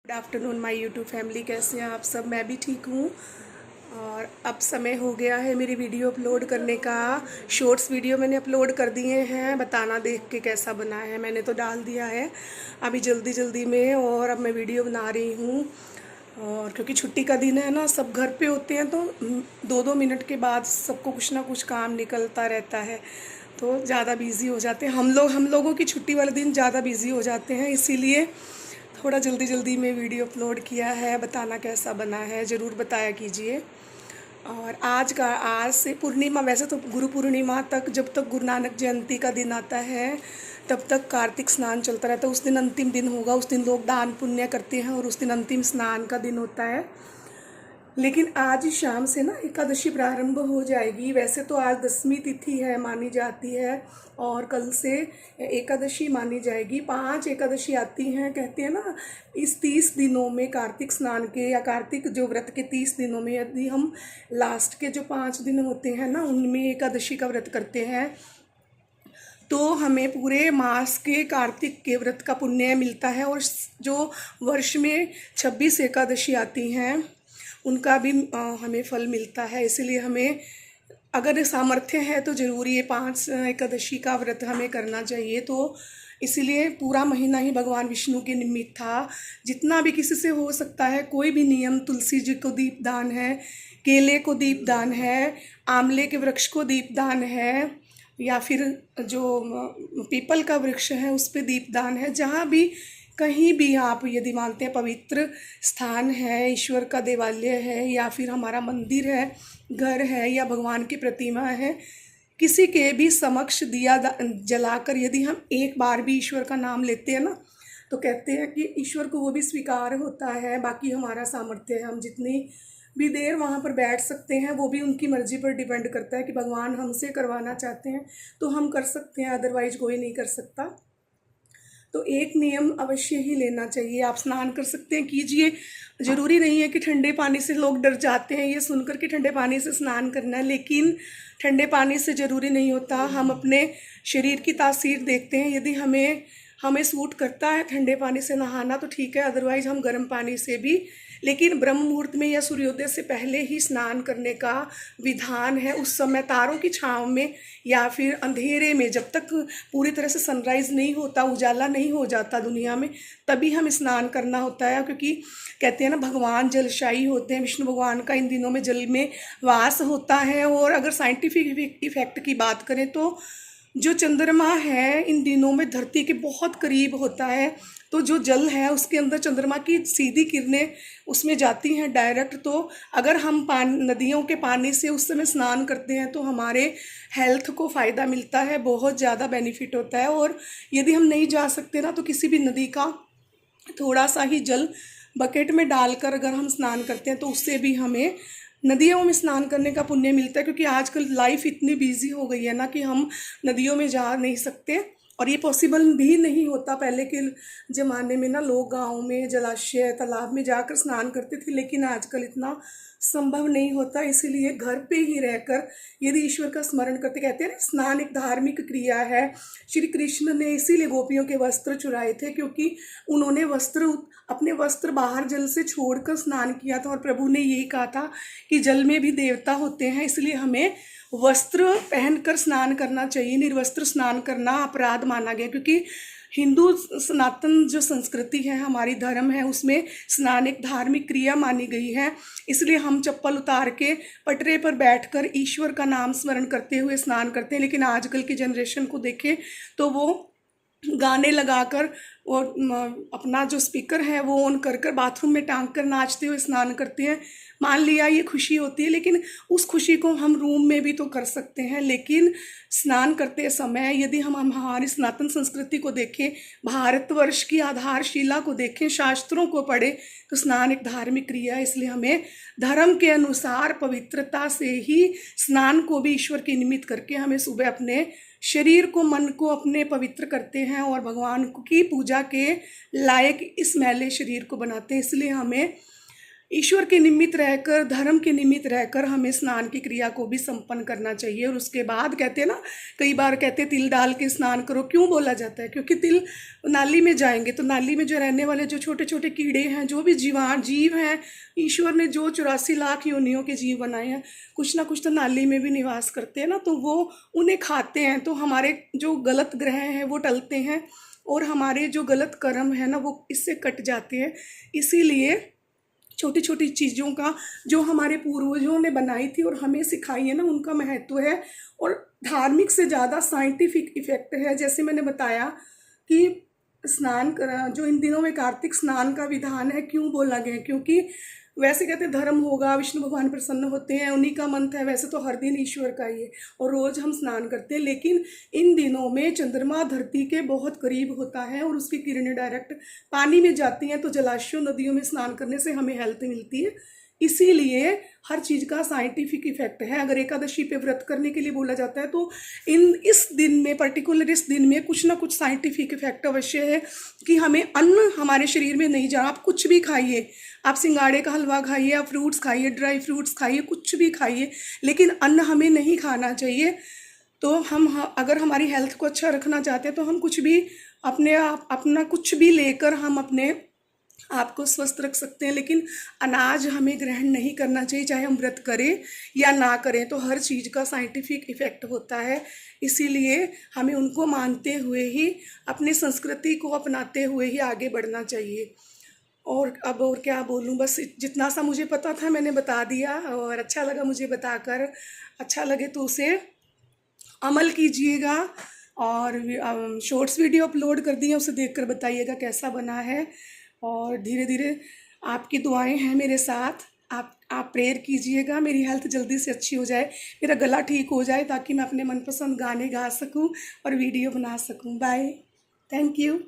Good afternoon my YouTube family, कैसे हैं आप सब। मैं भी ठीक हूँ। और अब समय हो गया है मेरी वीडियो अपलोड करने का। शॉर्ट्स वीडियो मैंने अपलोड कर दिए हैं, बताना देख के कैसा बना है। मैंने तो डाल दिया है अभी जल्दी जल्दी में, और अब मैं वीडियो बना रही हूँ। और क्योंकि छुट्टी का दिन है ना, सब घर पे होते हैं, तो 2-2 मिनट के बाद सबको कुछ ना कुछ काम निकलता रहता है, तो ज़्यादा बिजी हो जाते हैं हम लोगों की छुट्टी वाले दिन ज़्यादा बिजी हो जाते हैं। इसीलिए थोड़ा जल्दी जल्दी में वीडियो अपलोड किया है। बताना कैसा बना है, ज़रूर बताया कीजिए। और आज से पूर्णिमा, वैसे तो गुरु पूर्णिमा तक, जब तक गुरु नानक जयंती का दिन आता है तब तक कार्तिक स्नान चलता रहता है। उस दिन अंतिम दिन होगा, उस दिन लोग दान पुण्य करते हैं और उस दिन अंतिम स्नान का दिन होता है। लेकिन आज शाम से ना एकादशी प्रारंभ हो जाएगी। वैसे तो आज 10वीं तिथि है मानी जाती है, और कल से एकादशी मानी जाएगी। 5 एकादशी आती हैं, कहते हैं ना। इस 30 दिनों में, कार्तिक स्नान के या कार्तिक जो व्रत के 30 दिनों में, यदि हम लास्ट के जो 5 दिन होते हैं ना, उनमें एकादशी का व्रत करते हैं तो हमें पूरे मास के कार्तिक के व्रत का पुण्य मिलता है। और जो वर्ष में 26 एकादशी आती हैं उनका भी हमें फल मिलता है। इसलिए हमें, अगर सामर्थ्य है तो ज़रूर ये 5 एकादशी का व्रत हमें करना चाहिए। तो इसीलिए पूरा महीना ही भगवान विष्णु के निमित्त था। जितना भी किसी से हो सकता है, कोई भी नियम, तुलसी जी को दीपदान है, केले को दीपदान है, आंवले के वृक्ष को दीपदान है, या फिर जो पीपल का वृक्ष है उस पर दीपदान है। जहाँ भी, कहीं भी आप यदि मानते हैं पवित्र स्थान है, ईश्वर का देवालय है, या फिर हमारा मंदिर है, घर है, या भगवान की प्रतिमा है, किसी के भी समक्ष दिया जलाकर यदि हम एक बार भी ईश्वर का नाम लेते हैं ना, तो कहते हैं कि ईश्वर को वो भी स्वीकार होता है। बाकी हमारा सामर्थ्य है, हम जितनी भी देर वहाँ पर बैठ सकते हैं, वो भी उनकी मर्जी पर डिपेंड करता है कि भगवान हमसे करवाना चाहते हैं तो हम कर सकते हैं, अदरवाइज कोई नहीं कर सकता। तो एक नियम अवश्य ही लेना चाहिए। आप स्नान कर सकते हैं, कीजिए। ज़रूरी नहीं है कि ठंडे पानी से, लोग डर जाते हैं ये सुनकर कि ठंडे पानी से स्नान करना है, लेकिन ठंडे पानी से ज़रूरी नहीं होता। हम अपने शरीर की तासीर देखते हैं। यदि हमें सूट करता है ठंडे पानी से नहाना तो ठीक है, अदरवाइज हम गर्म पानी से भी, लेकिन ब्रह्म मुहूर्त में या सूर्योदय से पहले ही स्नान करने का विधान है। उस समय तारों की छांव में या फिर अंधेरे में, जब तक पूरी तरह से सनराइज़ नहीं होता, उजाला नहीं हो जाता दुनिया में, तभी हम स्नान करना होता है। क्योंकि कहते हैं ना, भगवान जलशाही होते हैं। विष्णु भगवान का इन दिनों में जल में वास होता है। और अगर साइंटिफिक इफेक्ट की बात करें तो जो चंद्रमा है इन दिनों में धरती के बहुत करीब होता है, तो जो जल है उसके अंदर चंद्रमा की सीधी किरणें उसमें जाती हैं डायरेक्ट। तो अगर हम नदियों के पानी से उस समय स्नान करते हैं तो हमारे हेल्थ को फ़ायदा मिलता है, बहुत ज़्यादा बेनिफिट होता है। और यदि हम नहीं जा सकते ना, तो किसी भी नदी का थोड़ा सा ही जल बकेट में डालकर अगर हम स्नान करते हैं तो उससे भी हमें नदियों में स्नान करने का पुण्य मिलता है। क्योंकि आजकल लाइफ इतनी बिजी हो गई है ना कि हम नदियों में जा नहीं सकते, और ये पॉसिबल भी नहीं होता। पहले के ज़माने में ना लोग गाँव में जलाशय, तालाब में जाकर स्नान करते थे, लेकिन आजकल इतना संभव नहीं होता। इसीलिए घर पे ही रहकर यदि ईश्वर का स्मरण करते, कहते हैं ना, स्नान एक धार्मिक क्रिया है। श्री कृष्ण ने इसीलिए गोपियों के वस्त्र चुराए थे, क्योंकि उन्होंने अपने वस्त्र बाहर जल से छोड़कर स्नान किया था। और प्रभु ने यही कहा था कि जल में भी देवता होते हैं, इसलिए हमें वस्त्र पहनकर स्नान करना चाहिए। निर्वस्त्र स्नान करना अपराध माना गया, क्योंकि हिंदू सनातन जो संस्कृति है, हमारी धर्म है, उसमें स्नान एक धार्मिक क्रिया मानी गई है। इसलिए हम चप्पल उतार के पटरे पर बैठकर ईश्वर का नाम स्मरण करते हुए स्नान करते हैं। लेकिन आजकल की जनरेशन को देखें तो वो गाने लगाकर और अपना जो स्पीकर है वो ऑन कर कर बाथरूम में टांग कर नाचते हुए स्नान करते हैं। मान लिया ये खुशी होती है, लेकिन उस खुशी को हम रूम में भी तो कर सकते हैं। लेकिन स्नान करते समय यदि हम हमारी सनातन संस्कृति को देखें, भारतवर्ष की आधारशिला को देखें, शास्त्रों को पढ़ें, तो स्नान एक धार्मिक क्रिया है। इसलिए हमें धर्म के अनुसार पवित्रता से ही स्नान को भी ईश्वर के निमित्त करके हमें सुबह अपने शरीर को, मन को अपने पवित्र करते हैं और भगवान की पूजा के लायक इस मैले शरीर को बनाते हैं। इसलिए हमें ईश्वर के निमित्त रहकर, धर्म के निमित्त रहकर हमें स्नान की क्रिया को भी संपन्न करना चाहिए। और उसके बाद कहते हैं ना, कई बार कहते हैं तिल डाल के स्नान करो। क्यों बोला जाता है? क्योंकि तिल नाली में जाएंगे तो नाली में जो रहने वाले जो छोटे छोटे कीड़े हैं, जो भी जीव हैं, ईश्वर ने जो 84 लाख योनियों के जीव बनाए हैं, कुछ ना कुछ तो नाली में भी निवास करते हैं ना, तो वो उन्हें खाते हैं। तो हमारे जो गलत ग्रह हैं वो टलते हैं और हमारे जो गलत कर्म है ना वो इससे कट जाते हैं। इसीलिए छोटी छोटी चीज़ों का जो हमारे पूर्वजों ने बनाई थी और हमें सिखाई है ना, उनका महत्व है। और धार्मिक से ज़्यादा साइंटिफिक इफ़ेक्ट है। जैसे मैंने बताया कि स्नान जो इन दिनों में कार्तिक स्नान का विधान है, क्यों बोला गया? क्योंकि वैसे कहते हैं धर्म होगा, विष्णु भगवान प्रसन्न होते हैं, उन्हीं का मंत्र है। वैसे तो हर दिन ईश्वर का ही है और रोज़ हम स्नान करते हैं, लेकिन इन दिनों में चंद्रमा धरती के बहुत करीब होता है और उसकी किरणें डायरेक्ट पानी में जाती हैं। तो जलाशयों, नदियों में स्नान करने से हमें हेल्थ मिलती है। इसीलिए हर चीज़ का साइंटिफिक इफेक्ट है। अगर एकादशी पे व्रत करने के लिए बोला जाता है तो इस दिन में, पर्टिकुलर इस दिन में कुछ ना कुछ साइंटिफिक इफेक्ट अवश्य है कि हमें अन्न हमारे शरीर में नहीं जा। आप कुछ भी खाइए, आप सिंगाड़े का हलवा खाइए, आप फ्रूट्स खाइए, ड्राई फ्रूट्स खाइए, कुछ भी खाइए, लेकिन अन्न हमें नहीं खाना चाहिए। तो अगर हमारी हेल्थ को अच्छा रखना चाहते हैं तो हम कुछ भी अपना कुछ भी लेकर हम अपने आपको स्वस्थ रख सकते हैं, लेकिन अनाज हमें ग्रहण नहीं करना चाहिए, चाहे हम व्रत करें या ना करें। तो हर चीज़ का साइंटिफिक इफेक्ट होता है। इसीलिए हमें उनको मानते हुए ही, अपनी संस्कृति को अपनाते हुए ही आगे बढ़ना चाहिए। और अब और क्या बोलूँ, बस जितना सा मुझे पता था मैंने बता दिया और अच्छा लगा मुझे बताकर। अच्छा लगे तो उसे अमल कीजिएगा। और शॉर्ट्स वीडियो अपलोड कर दी है, उसे देखकर बताइएगा कैसा बना है। और धीरे धीरे आपकी दुआएं हैं मेरे साथ। आप प्रेयर कीजिएगा, मेरी हेल्थ जल्दी से अच्छी हो जाए, मेरा गला ठीक हो जाए, ताकि मैं अपने मनपसंद गाने गा सकूं और वीडियो बना सकूं। Bye, thank you.